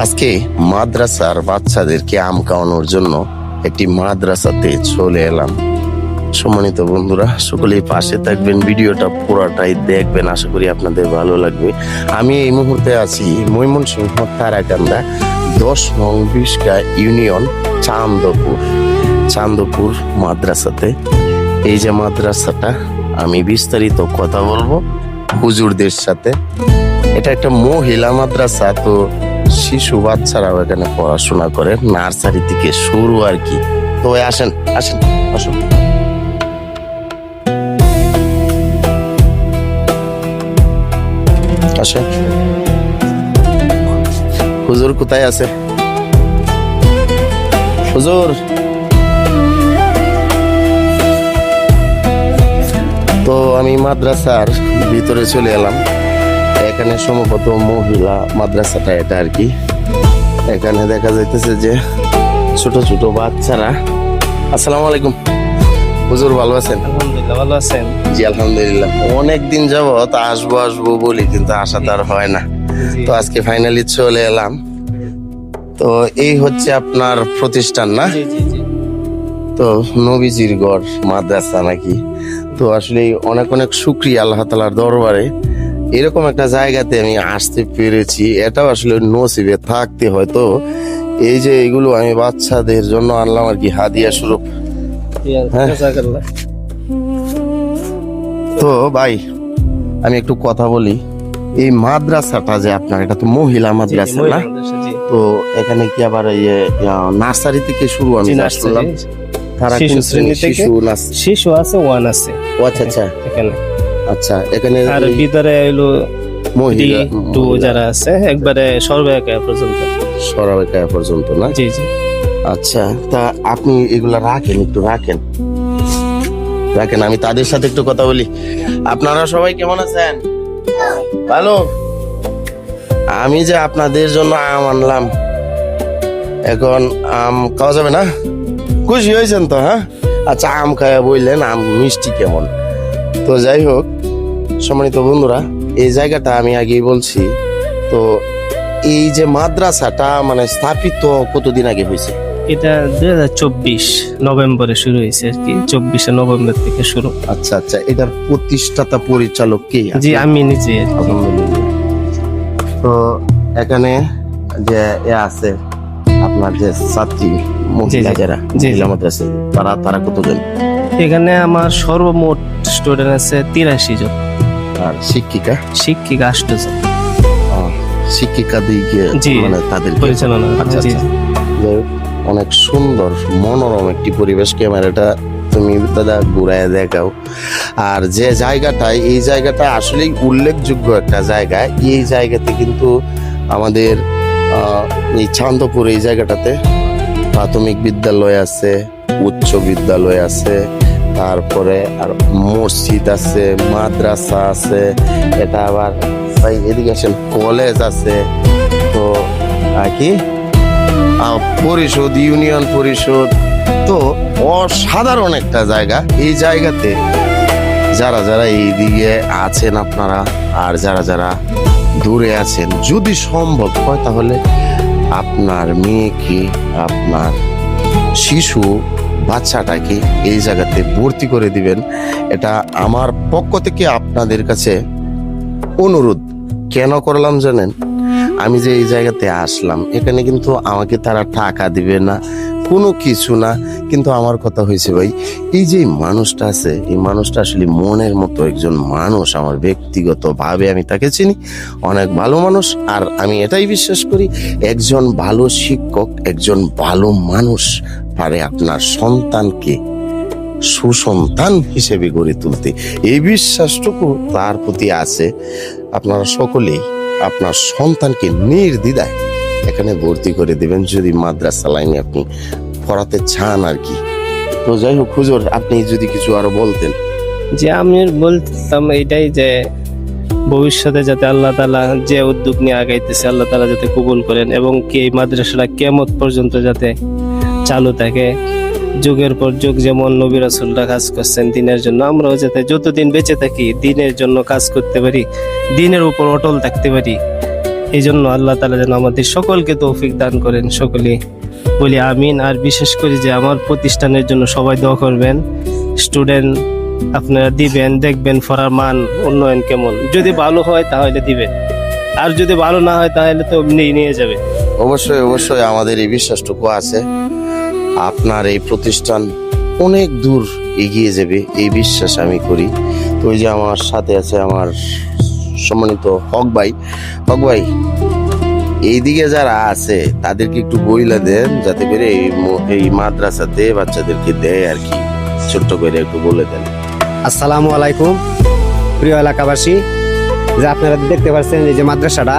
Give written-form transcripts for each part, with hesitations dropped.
আজকে মাদ্রাসার বাচ্চাদেরকে আম খাওয়ানোর জন্য একটি মাদ্রাসাতে চলে এলাম। সম্মানিত বন্ধুরা, সকলেই পাশে থাকবেন, ভিডিওটা পুরোটাই দেখবেন, আশা করি আপনাদের ভালো লাগবে। আমি এই মুহূর্তে আছি ময়মনসিংহ তারাকান্দা 10 নং বিশকা ইউনিয়ন চান্দপুর মাদ্রাসাতে। এই যে মাদ্রাসাটা, আমি বিস্তারিত কথা বলবো হুজুরদের সাথে। এটা একটা মহিলা মাদ্রাসা, তো শিশু বাচ্চারাও এখানে পড়াশোনা করে, নার্সারি থেকে শুরু আর কি। তো আসেন আসেন আসুন। আসেন, হুজুর কোথায় আছে? হুজুর, তো আমি মাদ্রাসার ভিতরে চলে এলাম। এখানে সম্ভবত মহিলা মাদ্রাসাটা এটা আর কি। এখানে দেখা যাইতেছে যে ছোট ছোট বাচ্চারা। আসসালামু আলাইকুম হুজুর, ভালো আছেন? আলহামদুলিল্লাহ, ভালো আছেন? জি আলহামদুলিল্লাহ। অনেকদিন যাবত আসবো বলি, কিন্তু আসা তো আর হয় না। তো আজকে ফাইনালি চলে এলাম। তো এই হচ্ছে আপনার প্রতিষ্ঠান না? জি জি জি। তো নবীজির গড় মাদ্রাসা নাকি? তো আসলে অনেক অনেক শুকরিয়া আল্লাহ তাআলার দরবারে, এরকম একটা জায়গাতে আমি আসতে পেরেছি। এটাও আসলে নসিবে থাকতে হয়। তো এই যে এগুলো আমি বাচ্চাদের জন্য আনলাম আর কি, হাদিয়া স্বরূপ। হ্যাঁ। জাযাকাল্লাহ। তো ভাই, আমি একটু কথা বলি। এই মাদ্রাসাটা যে আপনার, এটা তো মহিলা মাদ্রাসা না? জি তো এখানে কি আবার নার্সারি থেকে শুরু? আমি জি, শুনলাম তারা শিশু কোন শ্রেণী থেকে শিশু শিশু আছে, ওয়ান আছে। ও আচ্ছা আচ্ছা এখানে আচ্ছা। এখানে আর এই ভিতরে হলো মহিলা টু যারা আছে, একবারে সর্বএকা পর্যন্ত। সরাবেকায়া পর্যন্ত না? জি জি। আচ্ছা, তা আপনি এগুলা রাখেন, একটু রাখেন, আমি তাদের সাথে একটু কথা বলি। আপনারা সবাই কেমন আছেন? ভালো। আমি যে আপনাদের জন্য আম আনলাম, এখন আম খাওয়া যাবে না? খুশি হয়েছেন তো? হ্যাঁ, আচ্ছা, আম খায়া বললেন আম মিষ্টি কেমন। তো যাই হোক, সম্মানিত বন্ধুরা, এই জায়গাটা আমি আগেই বলছি। তো এই যে মাদ্রাসাটা মানে স্থাপিত কতদিন আগে হয়েছে? এটা 2024 নভেম্বরে শুরু হয়েছে আর কি, 24 নভেম্বর থেকে শুরু। আচ্ছা আচ্ছা, এটার প্রতিষ্ঠাতা পরিচালক কে? জি, আমি নিজে আর কি। আলহামদুলিল্লাহ। তো এখানে যে আছে আপনার যে ছাত্রী মহিলা জি, যারা জি, মহিলা জি। মাদ্রাসা, তারা কতজন? এখানে আমার সর্বমোট স্টুডেন্ট আছে 83 জন, আর শিক্ষিকা? শিক্ষিকা 8 জন। শিক্ষিকা দিকে জি, মানে তাদের পরিচালনা। আচ্ছা জি, আচ্ছা। যাই হোক, অনেক সুন্দর মনোরম একটি পরিবেশ। ক্যামেরাটা তুমি দাদা ঘুরায় দেখাও। আর যে জায়গাটায়, এই জায়গাটা আসলেই উল্লেখযোগ্য একটা জায়গা। এই জায়গাতে কিন্তু আমাদের এই চান্দপুর, এই জায়গাটাতে প্রাথমিক বিদ্যালয় আছে, উচ্চ বিদ্যালয় আছে, তারপরে আর মসজিদ আছে, মাদ্রাসা আছে, এটা আবার ভাই এদিকে আসেন, কলেজ আছে। তো কি পরিষদ, ইউনিয়ন পরিষদ। তো অসাধারণ একটা জায়গা। এই জায়গাতে যারা যারা এইদিকে আছেন আপনারা, আর যারা যারা দূরে আছেন, যদি সম্ভব হয় তাহলে আপনার মেয়েকে, আপনার শিশু বাচ্চাটাকে এই জায়গাতে ভর্তি করে দিবেন। এটা আমার পক্ষ থেকে আপনাদের কাছে অনুরোধ। কেন করলাম জানেন? আমি যে এই জায়গাতে আসলাম, এখানে কিন্তু আমাকে তারা টাকা দিবে না, কোনো কিছু না। কিন্তু আমার কথা হয়েছে ভাই, এই যে মানুষটা আছে, এই মানুষটা আসলে মনের মতো একজন মানুষ। আমার ব্যক্তিগতভাবে আমি তাকে চিনি, অনেক ভালো মানুষ। আর আমি এটাই বিশ্বাস করি, একজন ভালো শিক্ষক, একজন ভালো মানুষ পারে আপনার সন্তানকে সুসন্তান হিসেবে গড়ে তুলতে। এই বিশ্বাসটুকু তার প্রতি আছে। আপনারা সকলেই আপনার সন্তানকে নির্দ্বিধায় এখানে ভর্তি করে দিবেন, যদি মাদ্রাসা লাইনে আপনি পড়াতে চান আর কি। তো যাই হোক হুজুর, আপনি যদি কিছু আরো বলতেন। যে আমি বলতাম এটাই, যে ভবিষ্যতে যাতে আল্লাহ তাআলা যে উদ্যোগ নিয়ে আগাইতেছে, আল্লাহ তাআলা যাতে কবুল করেন, এবং কি এই মাদ্রাসাটা কিয়ামত পর্যন্ত যাতে চালু থাকে। যুগের পর যুগ যেমন নবী রাসূলরা কাজ করছেন দিনের জন্য, আমরাও যাতে যতদিন বেঁচে থাকি দিনের জন্য কাজ করতে পারি, দিনের উপর অটল থাকতে পারি, এই জন্য আল্লাহ তাআলা যেন আমাদের সকলকে তৌফিক দান করেন, সকলে বলি আমিন। আর বিশেষ করে যে আমার প্রতিষ্ঠানের জন্য সবাই দোয়া করবেন। স্টুডেন্ট আপনারা দিবেন, দেখবেন পড়ার মান উন্নয়ন কেমন, যদি ভালো হয় তাহলে দিবেন, আর যদি ভালো না হয় তাহলে তো এমনিই নিয়ে যাবে। অবশ্যই অবশ্যই আমাদের এই বিশ্বাসটুকু আছে আপনার এই প্রতিষ্ঠান অনেক দূর এগিয়ে যাবে, এই বিশ্বাস আমি করি। তো ওই যে আমার সাথে আছে আমার সম্মানিত হক ভাই। হক ভাই, এইদিকে যারা আছে তাদেরকে একটু বইলা দেন, যাতে করে এই মাদ্রাসাতে বাচ্চাদেরকে দেয় আর কি, ছোট্ট করে একটু বলে দেন। আসসালামু আলাইকুম প্রিয় এলাকাবাসী, যে আপনারা দেখতে পাচ্ছেন এই যে মাদ্রাসাটা,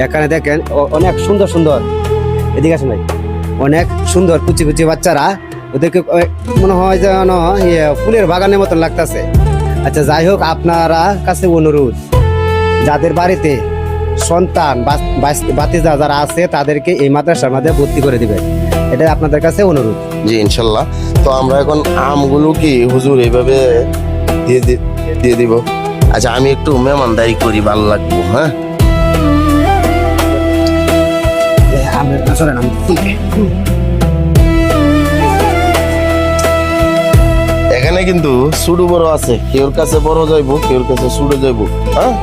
এখানে দেখেন অনেক সুন্দর সুন্দর, এদিকে আসেন ভাই, অনেক সুন্দর কুচি কুচি বাচ্চারা, ওদেরকে মনে হয় যেন ফুলের বাগানের মতন লাগতেছে। আচ্ছা যাই হোক, আপনারা কাছে অনুরোধ, যাদের বাড়িতে সন্তান বাতিজা যারা আছে তাদেরকে এই মাদ্রাসার মধ্যে ভর্তি করে দিবেন, এটাই আপনাদের কাছে অনুরোধ। জি ইনশাল্লাহ। তো আমরা এখন আমগুলো কি হুজুর এইভাবে দিয়ে দিব? আচ্ছা আমি একটু মেহমানদারি করি, ভালো লাগবো। হ্যাঁ এখানে কিন্তু সুডু বড় আছে, কেউর কাছে বড় যাইবো, কেউর কাছে সুডু যাইবো। হ্যাঁ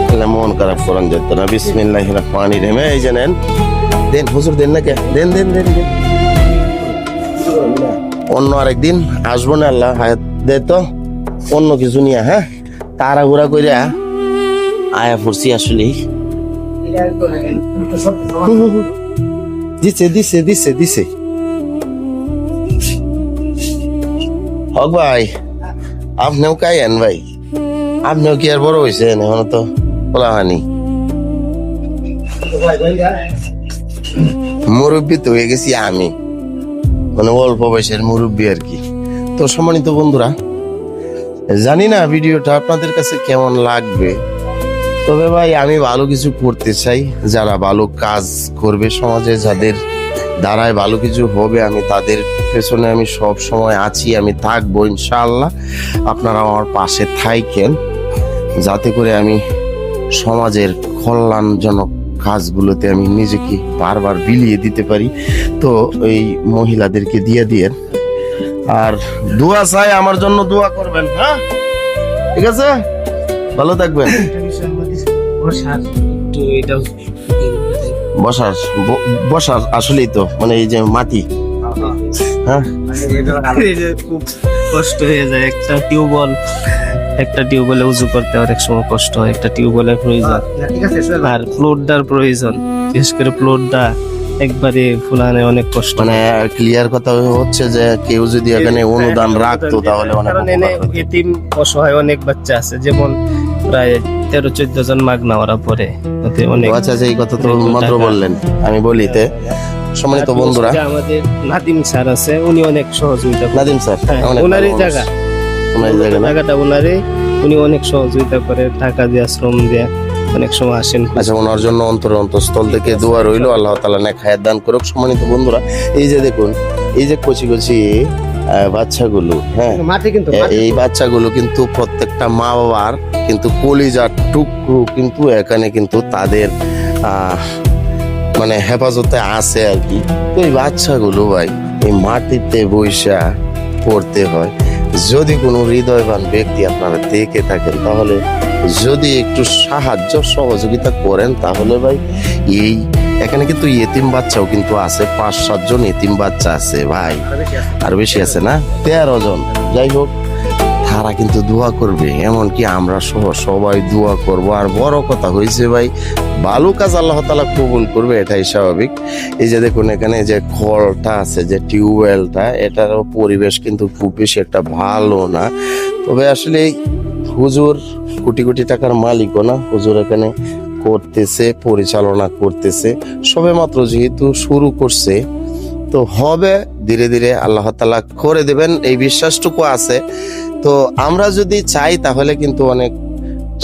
তাহলে মন খারাপ করান যেত না। বিসমিল্লাহির রহমানির রহিম। এই যে নেন, দেন হুজুর, দেন না কে, দেন দেন দেন দেন। অন্য আরেকদিন আসবো না, আল্লাহ হায়াত দে তো, অন্য কিছু নিয়ে। হ্যাঁ তাড়াহুড়া করে আয়া পড়ছি আসলে। দিছে দিছে দিছে দিছে। হক ভাই, আপনিও খাইয়েন ভাই, আপনিও কি আর বড় হয়েছেন? এখনো তো বলা হয়নি, মুরব্বী তো হয়ে গেছি আমি, মানে অল্প বয়সের মুরব্বী আর কি। তো সম্মানিত বন্ধুরা, জানি না ভিডিওটা আপনাদের কাছে কেমন লাগবে, তবে ভাই আমি ভালো কিছু করতে চাই। যারা ভালো কাজ করবে সমাজে, যাদের দ্বারায় ভালো কিছু হবে, আমি তাদের পেছনে আমি সব সময় আছি, আমি থাকবো ইনশাআল্লাহ। আপনারা আমার পাশে থাকেন, যাতে করে আমি সমাজের কল্যাণজনক কাজগুলোতে আমি নিজেকে বারবার বিলিয়ে দিতে পারি। তো এই মহিলাদেরকে দিয়ে দিয়েন, আর দোয়া চাই, আমার জন্য দোয়া করবেন। হ্যাঁ ঠিক আছে, ভালো থাকবেন। বসার বসার আসলেই তো মানে এই যে মাটি, হ্যাঁ খুব কষ্ট হয়ে যায়। একটা টিউবওয়েলে উজু করতে অনেক সময় কষ্ট হয়, একটা টিউবওয়েলের প্রয়োজন, আর ফ্লোরটার প্রয়োজন, বিশেষ করে ফ্লোরটা একবারে ফুলানে অনেক কষ্ট। মানে ক্লিয়ার কথা হচ্ছে যে কেউ যদি এখানে অনুদান রাখতো তাহলে অনেক কারণ এনে এতিম অসহায় অনেক বাচ্চা আছে, যেমন প্রায় 13-14 জন মাগনা ওরা পড়ে, ওতে অনেক। আচ্ছা এই কথা তো মাত্র বললেন, আমি বলিতে সম্মানিত বন্ধুরা, আমাদের নাদিম স্যার আছে, উনি অনেক সহযোগিতা করেন। নাদিম স্যার ওনারই জায়গা, জায়গাটা ওনারই, উনি অনেক সহযোগিতা করে, টাকা দিয়ে, শ্রম দিয়ে অনেক সময় আসেন। আচ্ছা ওনার জন্য অন্তরস্থল থেকে দোয়া রইল, আল্লাহ তাআলা নেক হায়াত দান করুক। সম্মানিত বন্ধুরা, এই যে দেখুন, এই যে কচি কচি বাচ্চাগুলো, হ্যাঁ এই বাচ্চাগুলো কিন্তু প্রত্যেকটা মা বাবার কিন্তু কলিজার টুকরো, কিন্তু এখানে কিন্তু তাদের মানে হেফাজতে আছে আর কি। তো এই বাচ্চাগুলো ভাই এই মাটিতে বৈশা পড়তে হয়। যদি কোনো হৃদয়বান ব্যক্তি আপনারা দেখে থাকেন, তাহলে যদি একটু সাহায্য সহযোগিতা করেন, তাহলে ভাই এই এখানে কিন্তু ইয়েতিম বাচ্চাও কিন্তু আছে, 5-7 জন ইয়েতিম বাচ্চা আছে ভাই, আর বেশি আছে না, 13 জন। যাই হোক, তারা কিন্তু দোয়া করবে, এমনকি আমরা সহ সবাই দোয়া করব। আর বড় কথা হয়েছে ভাই, ভালো কাজ আল্লাহ তাআলা কবুল করবে, এটাই স্বাভাবিক। এই যে দেখুন এখানে যে কলটা আছে, যে টিউবওয়েলটা, এটারও পরিবেশ কিন্তু খুব বেশি একটা ভালো না। তবে আসলে হুজুর কোটি কোটি টাকার মালিকও না, হুজুর এখানে করতেছে, পরিচালনা করতেছে, সবে মাত্র যেহেতু শুরু করছে, তো হবে ধীরে ধীরে আল্লাহ তাআলা করে দেবেন, এই বিশ্বাসটুকু আছে। তো আমরা যদি চাই তাহলে কিন্তু অনেক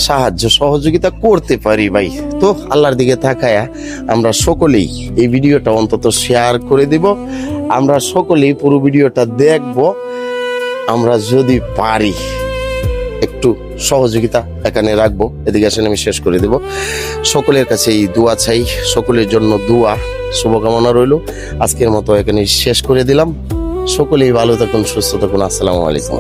সাহায্য সহযোগিতা করতে পারি ভাই। তো আল্লাহর দিকে তাকায়া আমরা সকলেই এই ভিডিওটা অন্তত শেয়ার করে দিব, আমরা সকলেই পুরো ভিডিওটা দেখব। আমরা যদি পারি একটু সহযোগিতা এখানে রাখবো। এদিকে আসেন, আমি শেষ করে দেব। সকলের কাছে এই দোয়া চাই, সকলের জন্য দোয়া, শুভকামনা রইল। আজকের মতো এখানে শেষ করে দিলাম। সকলেই ভালো থাকুন, সুস্থ থাকুন। আসসালামু আলাইকুম।